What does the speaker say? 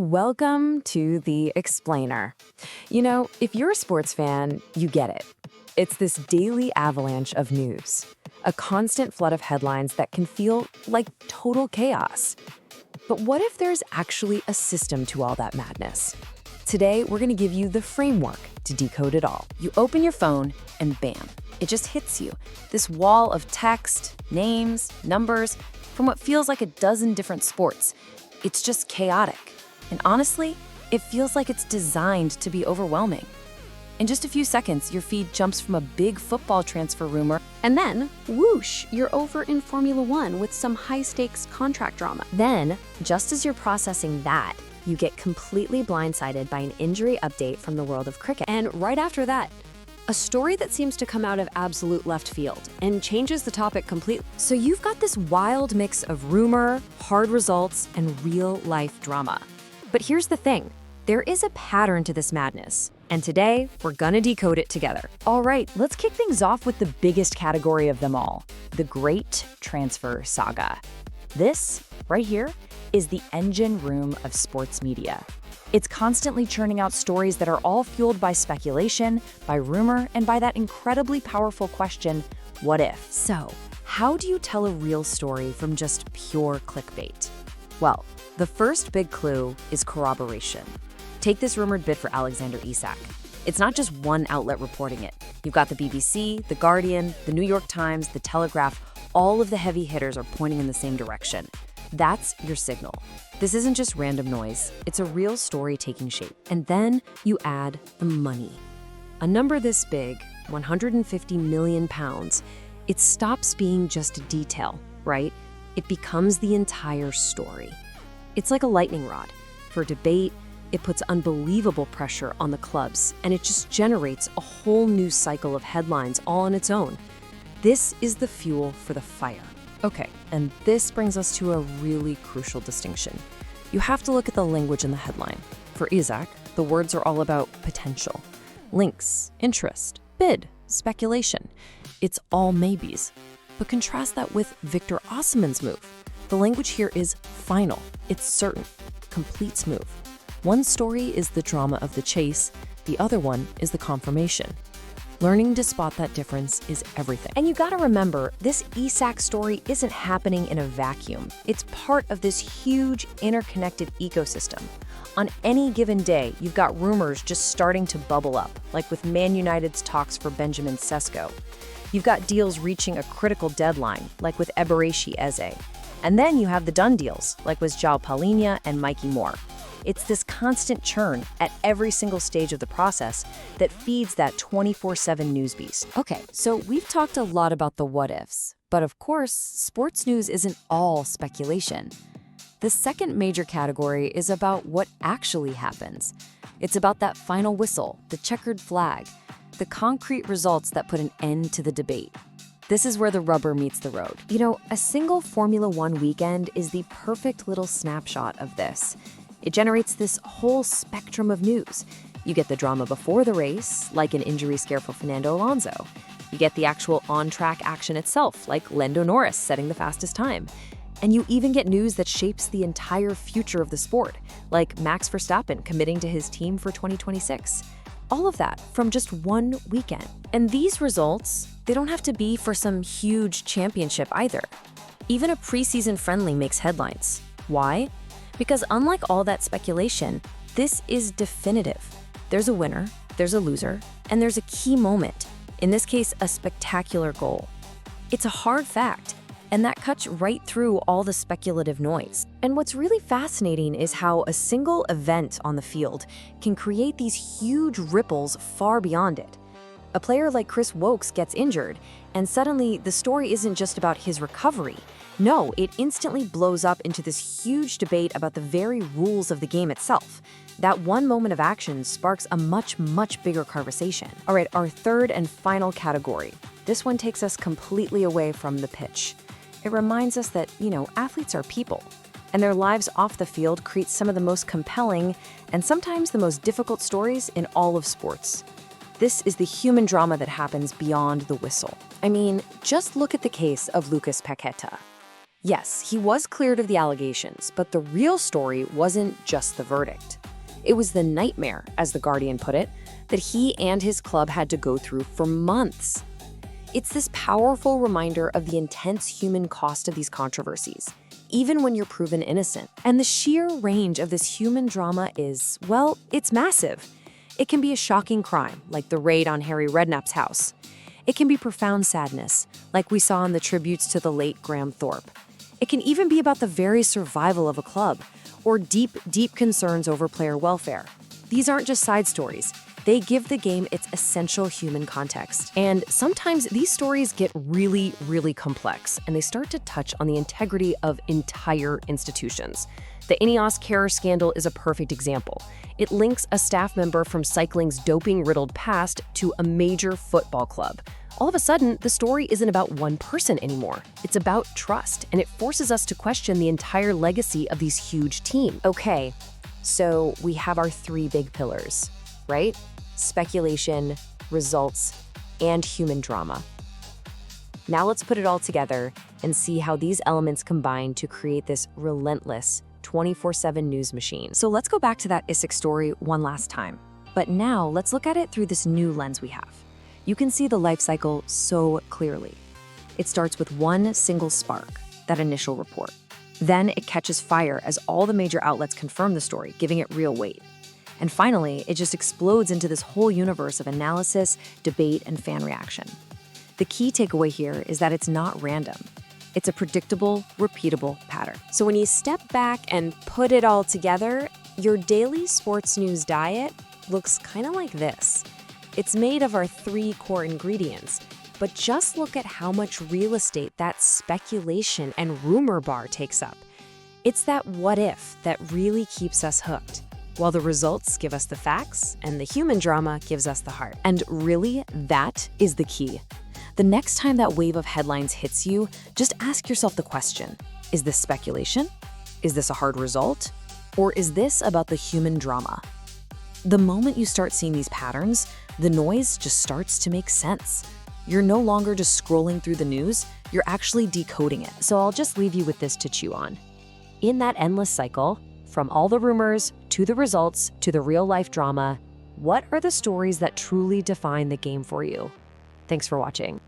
Welcome to The Explainer. You know, if you're a sports fan, you get it. It's this daily avalanche of news, a constant flood of headlines that can feel like total chaos. But what if there's actually a system to all that madness? Today, we're going to give you the framework to decode it all. You open your phone and bam, it just hits you. This wall of text, names, numbers, from what feels like a dozen different sports. It's just chaotic. And honestly, it feels like it's designed to be overwhelming. In just a few seconds, your feed jumps from a big football transfer rumor, and then, whoosh, you're over in Formula One with some high-stakes contract drama. Then, just as you're processing that, you get completely blindsided by an injury update from the world of cricket. And right after that, a story that seems to come out of absolute left field and changes the topic completely. So you've got this wild mix of rumor, hard results, and real-life drama. But here's the thing, there is a pattern to this madness, and today we're gonna decode it together. All right, let's kick things off with the biggest category of them all, the Great Transfer Saga. This, right here, is the engine room of sports media. It's constantly churning out stories that are all fueled by speculation, by rumor, and by that incredibly powerful question, what if? So, how do you tell a real story from just pure clickbait? Well, the first big clue is corroboration. Take this rumored bid for Alexander Isak. It's not just one outlet reporting it. You've got the BBC, The Guardian, The New York Times, The Telegraph. All of the heavy hitters are pointing in the same direction. That's your signal. This isn't just random noise. It's a real story taking shape. And then you add the money. A number this big, £150 million, it stops being just a detail, right? It becomes the entire story. It's like a lightning rod. For debate, it puts unbelievable pressure on the clubs, and it just generates a whole new cycle of headlines all on its own. This is the fuel for the fire. Okay, and this brings us to a really crucial distinction. You have to look at the language in the headline. For Isak, the words are all about potential. Links, interest, bid, speculation. It's all maybes. But contrast that with Victor Osimhen's move. The language here is final. It's certain. Complete move. One story is the drama of the chase, the other one is the confirmation. Learning to spot that difference is everything. And you gotta remember, this Isak story isn't happening in a vacuum. It's part of this huge interconnected ecosystem. On any given day, you've got rumors just starting to bubble up, like with Man United's talks for Benjamin Sesko. You've got deals reaching a critical deadline, like with Eberechi Eze. And then you have the done deals, like with João Palhinha and Mikey Moore. It's this constant churn at every single stage of the process that feeds that 24/7 news beast. Okay, so we've talked a lot about the what-ifs, but of course, sports news isn't all speculation. The second major category is about what actually happens. It's about that final whistle, the checkered flag, the concrete results that put an end to the debate. This is where the rubber meets the road. You know, a single Formula One weekend is the perfect little snapshot of this. It generates this whole spectrum of news. You get the drama before the race, like an injury scare for Fernando Alonso. You get the actual on-track action itself, like Lando Norris setting the fastest time. And you even get news that shapes the entire future of the sport, like Max Verstappen committing to his team for 2026. All of that from just one weekend. And these results, they don't have to be for some huge championship either. Even a preseason friendly makes headlines. Why? Because unlike all that speculation, this is definitive. There's a winner, there's a loser, and there's a key moment. In this case, a spectacular goal. It's a hard fact, and that cuts right through all the speculative noise. And what's really fascinating is how a single event on the field can create these huge ripples far beyond it. A player like Chris Wokes gets injured, and suddenly the story isn't just about his recovery. No, it instantly blows up into this huge debate about the very rules of the game itself. That one moment of action sparks a much, much bigger conversation. All right, our third and final category. This one takes us completely away from the pitch. It reminds us that, athletes are people, and their lives off the field create some of the most compelling and sometimes the most difficult stories in all of sports. This is the human drama that happens beyond the whistle. I mean, just look at the case of Lucas Paqueta. Yes, he was cleared of the allegations, but the real story wasn't just the verdict. It was the nightmare, as The Guardian put it, that he and his club had to go through for months. It's this powerful reminder of the intense human cost of these controversies, even when you're proven innocent. And the sheer range of this human drama is, well, it's massive. It can be a shocking crime, like the raid on Harry Redknapp's house. It can be profound sadness, like we saw in the tributes to the late Graham Thorpe. It can even be about the very survival of a club, or deep, deep concerns over player welfare. These aren't just side stories. They give the game its essential human context. And sometimes these stories get really, really complex, and they start to touch on the integrity of entire institutions. The Ineos Kerrer scandal is a perfect example. It links a staff member from cycling's doping-riddled past to a major football club. All of a sudden, the story isn't about one person anymore. It's about trust, and it forces us to question the entire legacy of these huge teams. Okay, so we have our three big pillars, right? Speculation, results, and human drama. Now let's put it all together and see how these elements combine to create this relentless 24/7 news machine. So let's go back to that Isak story one last time. But now let's look at it through this new lens we have. You can see the life cycle so clearly. It starts with one single spark, that initial report. Then it catches fire as all the major outlets confirm the story, giving it real weight. And finally, it just explodes into this whole universe of analysis, debate, and fan reaction. The key takeaway here is that it's not random. It's a predictable, repeatable pattern. So when you step back and put it all together, your daily sports news diet looks kind of like this. It's made of our three core ingredients, but just look at how much real estate that speculation and rumor bar takes up. It's that what if that really keeps us hooked, while the results give us the facts and the human drama gives us the heart. And really, that is the key. The next time that wave of headlines hits you, just ask yourself the question, is this speculation? Is this a hard result? Or is this about the human drama? The moment you start seeing these patterns, the noise just starts to make sense. You're no longer just scrolling through the news, you're actually decoding it. So I'll just leave you with this to chew on. In that endless cycle, from all the rumors to the results to the real-life drama, what are the stories that truly define the game for you? Thanks for watching.